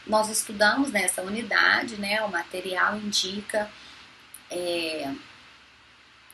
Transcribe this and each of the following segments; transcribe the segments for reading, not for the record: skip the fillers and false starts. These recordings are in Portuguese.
Nós estudamos nessa unidade, né, o material indica,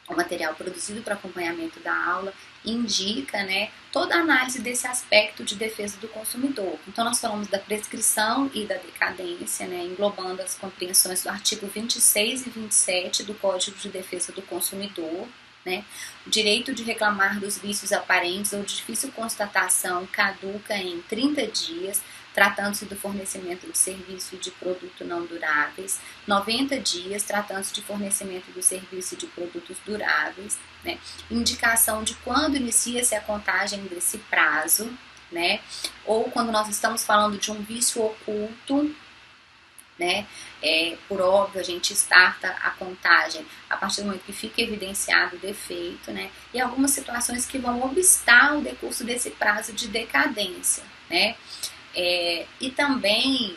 o material produzido para acompanhamento da aula indica, né, toda a análise desse aspecto de defesa do consumidor. Então, nós falamos da prescrição e da decadência, né, englobando as compreensões do artigo 26 e 27 do Código de Defesa do Consumidor, né, o direito de reclamar dos vícios aparentes ou de difícil constatação caduca em 30 dias, tratando-se do fornecimento de serviço e de produto não duráveis, 90 dias, tratando-se de fornecimento do serviço e de produtos duráveis, né? Indicação de quando inicia-se a contagem desse prazo, né? Ou quando nós estamos falando de um vício oculto, né? Por óbvio, a gente starta a contagem a partir do momento que fica evidenciado o defeito, né? E algumas situações que vão obstar o decurso desse prazo de decadência, né? E também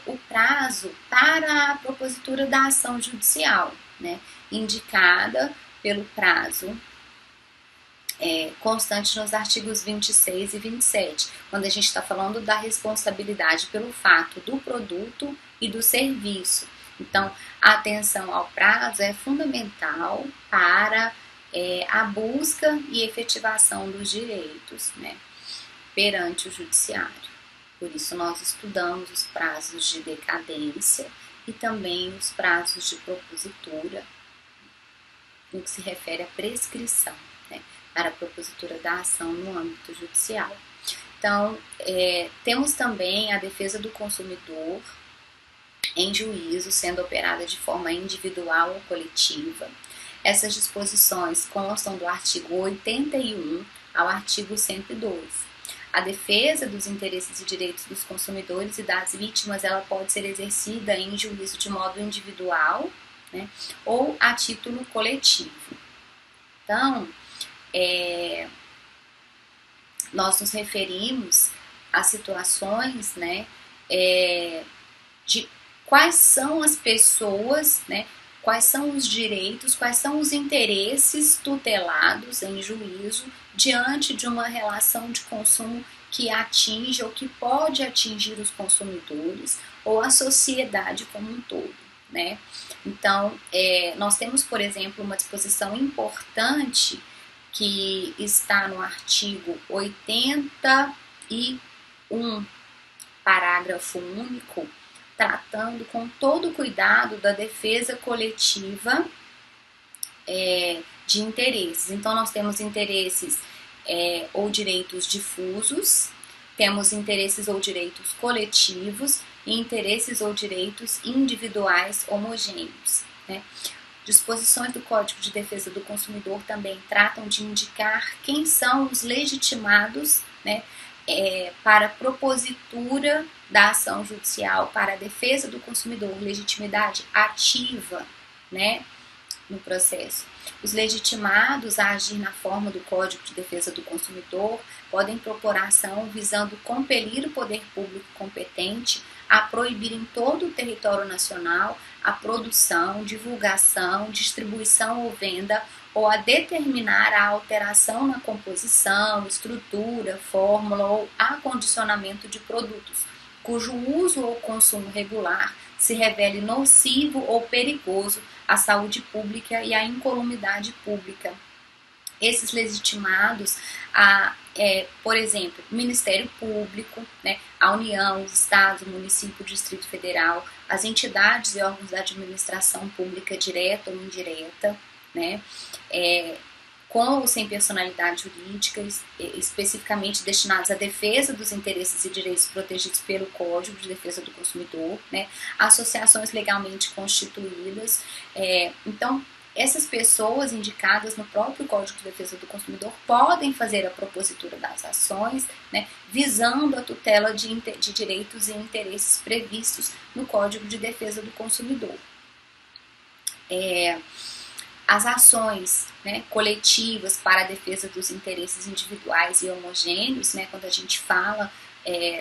o prazo para a propositura da ação judicial, né, indicada pelo prazo constante nos artigos 26 e 27, quando a gente está falando da responsabilidade pelo fato do produto e do serviço. Então, a atenção ao prazo é fundamental para a busca e efetivação dos direitos, né, perante o judiciário. Por isso, nós estudamos os prazos de decadência e também os prazos de propositura, no que se refere à prescrição, né, para a propositura da ação no âmbito judicial. Então, temos também a defesa do consumidor em juízo, sendo operada de forma individual ou coletiva. Essas disposições constam do artigo 81 ao artigo 102. A defesa dos interesses e direitos dos consumidores e das vítimas, ela pode ser exercida em juízo de modo individual, né, ou a título coletivo. Então, nós nos referimos a situações, né, de quais são as pessoas, né, quais são os direitos, quais são os interesses tutelados em juízo diante de uma relação de consumo que atinge ou que pode atingir os consumidores ou a sociedade como um todo, né? Então, nós temos, por exemplo, uma disposição importante que está no artigo 81, parágrafo único, tratando com todo o cuidado da defesa coletiva de interesses. Então, nós temos interesses ou direitos difusos, temos interesses ou direitos coletivos e interesses ou direitos individuais homogêneos, né? Disposições do Código de Defesa do Consumidor também tratam de indicar quem são os legitimados, né, para a propositura da ação judicial, para a defesa do consumidor, legitimidade ativa, né, no processo. Os legitimados a agir na forma do Código de Defesa do Consumidor podem propor ação visando compelir o poder público competente a proibir em todo o território nacional a produção, divulgação, distribuição ou venda ou a determinar a alteração na composição, estrutura, fórmula ou acondicionamento de produtos, cujo uso ou consumo regular se revele nocivo ou perigoso à saúde pública e à incolumidade pública. Esses legitimados, por exemplo, o Ministério Público, né, a União, os Estados, o município, o Distrito Federal, as entidades e órgãos da administração pública direta ou indireta, né, com ou sem personalidade jurídica, especificamente destinados à defesa dos interesses e direitos protegidos pelo Código de Defesa do Consumidor, né, associações legalmente constituídas. Então, essas pessoas indicadas no próprio Código de Defesa do Consumidor podem fazer a propositura das ações, né, visando a tutela de direitos e interesses previstos no Código de Defesa do Consumidor. As ações, né, coletivas para a defesa dos interesses individuais e homogêneos, né, quando a gente fala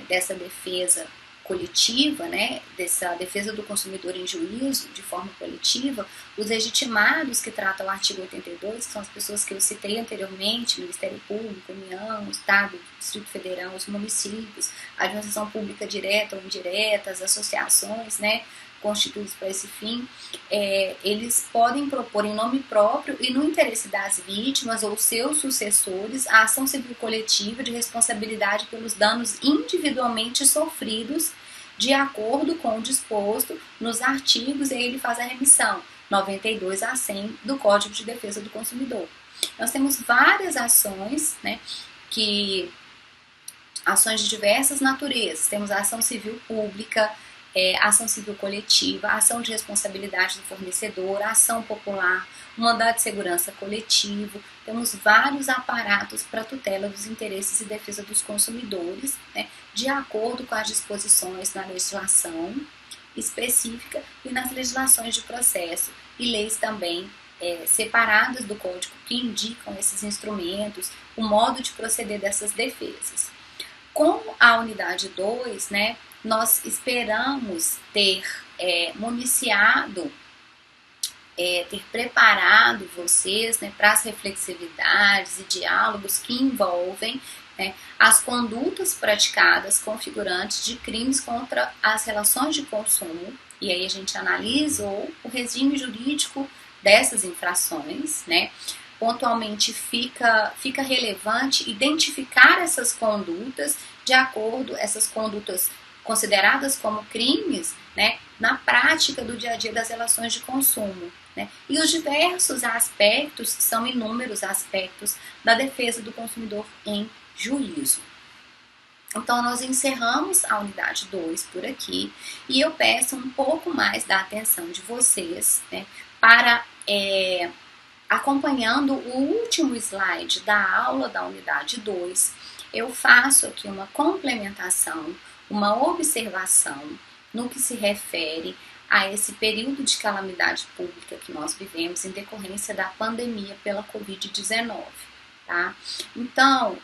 dessa defesa coletiva, né, dessa defesa do consumidor em juízo, de forma coletiva, os legitimados que tratam o artigo 82, que são as pessoas que eu citei anteriormente, Ministério Público, União, Estado, Distrito Federal, os municípios, a administração pública direta ou indireta, as associações, né, constituídos para esse fim, eles podem propor em nome próprio e no interesse das vítimas ou seus sucessores a ação civil coletiva de responsabilidade pelos danos individualmente sofridos de acordo com o disposto nos artigos, e aí ele faz a remissão 92 a 100 do Código de Defesa do Consumidor. Nós temos várias ações, né, ações de diversas naturezas. Temos a ação civil pública, ação civil coletiva, ação de responsabilidade do fornecedor, ação popular, mandado de segurança coletivo. Temos vários aparatos para tutela dos interesses e defesa dos consumidores, né, de acordo com as disposições na legislação específica e nas legislações de processo e leis também separadas do Código que indicam esses instrumentos, o modo de proceder dessas defesas. Com a unidade 2, né, nós esperamos ter municiado, ter preparado vocês, né, para as reflexividades e diálogos que envolvem, né, as condutas praticadas configurantes de crimes contra as relações de consumo. E aí a gente analisou o regime jurídico dessas infrações, né? Pontualmente fica relevante identificar essas condutas de acordo, essas condutas consideradas como crimes, né, na prática do dia a dia das relações de consumo, né, e os diversos aspectos, são inúmeros aspectos da defesa do consumidor em juízo. Então, nós encerramos a unidade 2 por aqui e eu peço um pouco mais da atenção de vocês, né, para acompanhando o último slide da aula da unidade 2, eu faço aqui uma complementação, uma observação no que se refere a esse período de calamidade pública que nós vivemos em decorrência da pandemia pela Covid-19. Tá? Então,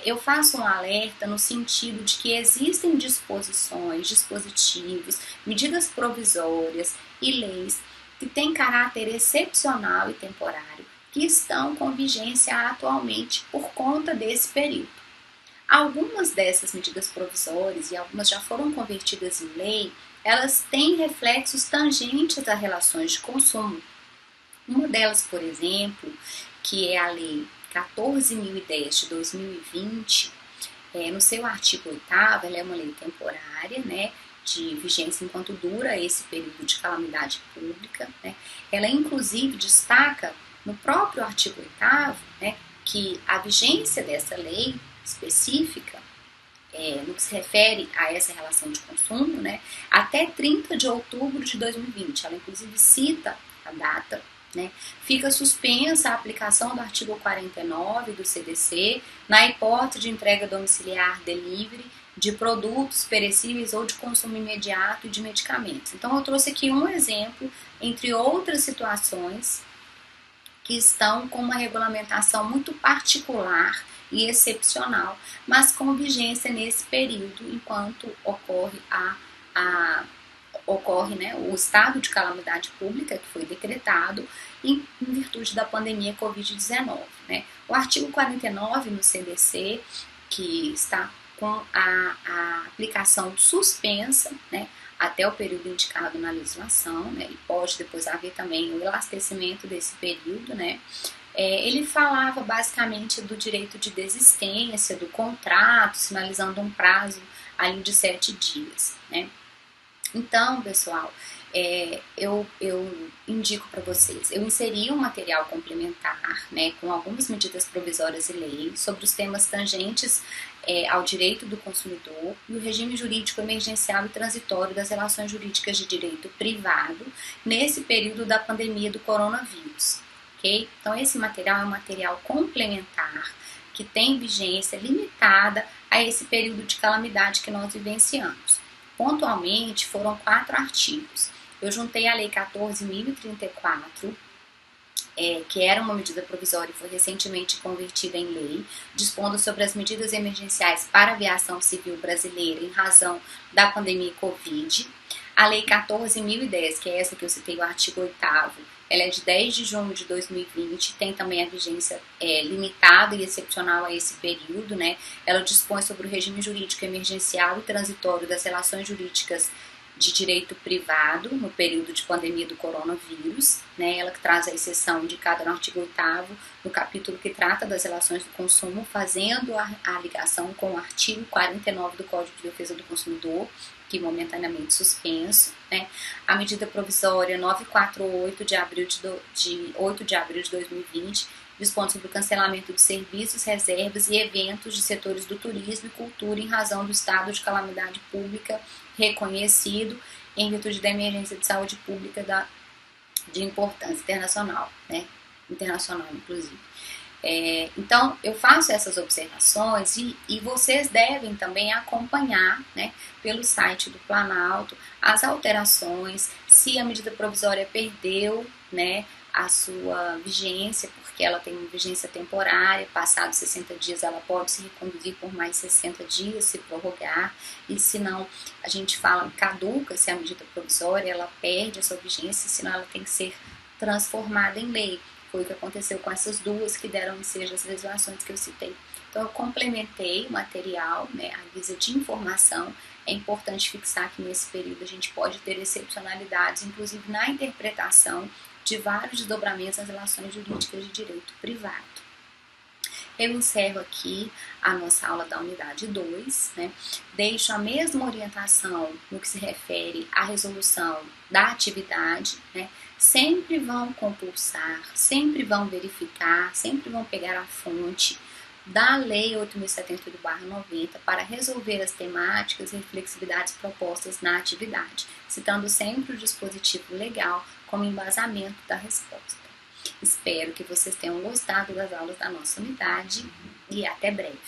eu faço um alerta no sentido de que existem disposições, dispositivos, medidas provisórias e leis que têm caráter excepcional e temporário, que estão com vigência atualmente por conta desse período. Algumas dessas medidas provisórias, e algumas já foram convertidas em lei, elas têm reflexos tangentes a relações de consumo. Uma delas, por exemplo, que é a Lei 14.010 de 2020, no seu artigo 8º, ela é uma lei temporária, né, de vigência enquanto dura esse período de calamidade pública, né. Ela inclusive destaca no próprio artigo 8º, né, que a vigência dessa lei específica, no que se refere a essa relação de consumo, né, até 30 de outubro de 2020, ela inclusive cita a data, né, fica suspensa a aplicação do artigo 49 do CDC na hipótese de entrega domiciliar delivery de produtos perecíveis ou de consumo imediato e de medicamentos. Então eu trouxe aqui um exemplo entre outras situações que estão com uma regulamentação muito particular e excepcional, mas com vigência nesse período, enquanto ocorre né, o estado de calamidade pública que foi decretado em virtude da pandemia Covid-19. Né. O artigo 49 no CDC, que está com a aplicação suspensa, né, até o período indicado na legislação, né, e pode depois haver também o elastecimento desse período, né. Ele falava basicamente do direito de desistência do contrato, sinalizando um prazo ali de 7 dias, né. Então, pessoal, eu indico para vocês, eu inseri um material complementar, né, com algumas medidas provisórias e leis sobre os temas tangentes ao direito do consumidor e o regime jurídico emergencial e transitório das relações jurídicas de direito privado nesse período da pandemia do coronavírus, ok? Então, esse material é um material complementar que tem vigência limitada a esse período de calamidade que nós vivenciamos. Pontualmente, foram 4 artigos. Eu juntei a Lei 14.034, que era uma medida provisória e foi recentemente convertida em lei, dispondo sobre as medidas emergenciais para a aviação civil brasileira em razão da pandemia Covid. A Lei 14.010, que é essa que eu citei, o artigo 8º, ela é de 10 de junho de 2020, tem também a vigência limitada e excepcional a esse período, né? Ela dispõe sobre o regime jurídico emergencial e transitório das relações jurídicas de direito privado no período de pandemia do coronavírus, né? Ela que traz a exceção indicada no artigo 8º, no capítulo que trata das relações do consumo, fazendo a ligação com o artigo 49 do Código de Defesa do Consumidor, que momentaneamente suspenso, né? A medida provisória 948 de 8 de abril de 2020 dispõe sobre o cancelamento de serviços, reservas e eventos de setores do turismo e cultura em razão do estado de calamidade pública reconhecido em virtude da emergência de saúde pública de importância internacional, né? Internacional, inclusive. Então, eu faço essas observações e vocês devem também acompanhar, né, pelo site do Planalto as alterações, se a medida provisória perdeu, né, a sua vigência, porque ela tem uma vigência temporária, passados 60 dias ela pode se reconduzir por mais 60 dias, se prorrogar, e se não, a gente fala caduca se a medida provisória, ela perde a sua vigência, senão ela tem que ser transformada em lei. Foi o que aconteceu com essas duas que deram ensejo às legislações que eu citei. Então, eu complementei o material, né, a guisa de informação. É importante fixar que nesse período a gente pode ter excepcionalidades, inclusive na interpretação de vários desdobramentos das relações jurídicas de direito privado. Eu encerro aqui a nossa aula da unidade 2, né? Deixo a mesma orientação no que se refere à resolução da atividade, né? Sempre vão compulsar, sempre vão verificar, sempre vão pegar a fonte da Lei 8.078/90 para resolver as temáticas e reflexividades propostas na atividade, citando sempre o dispositivo legal como embasamento da resposta. Espero que vocês tenham gostado das aulas da nossa unidade e até breve.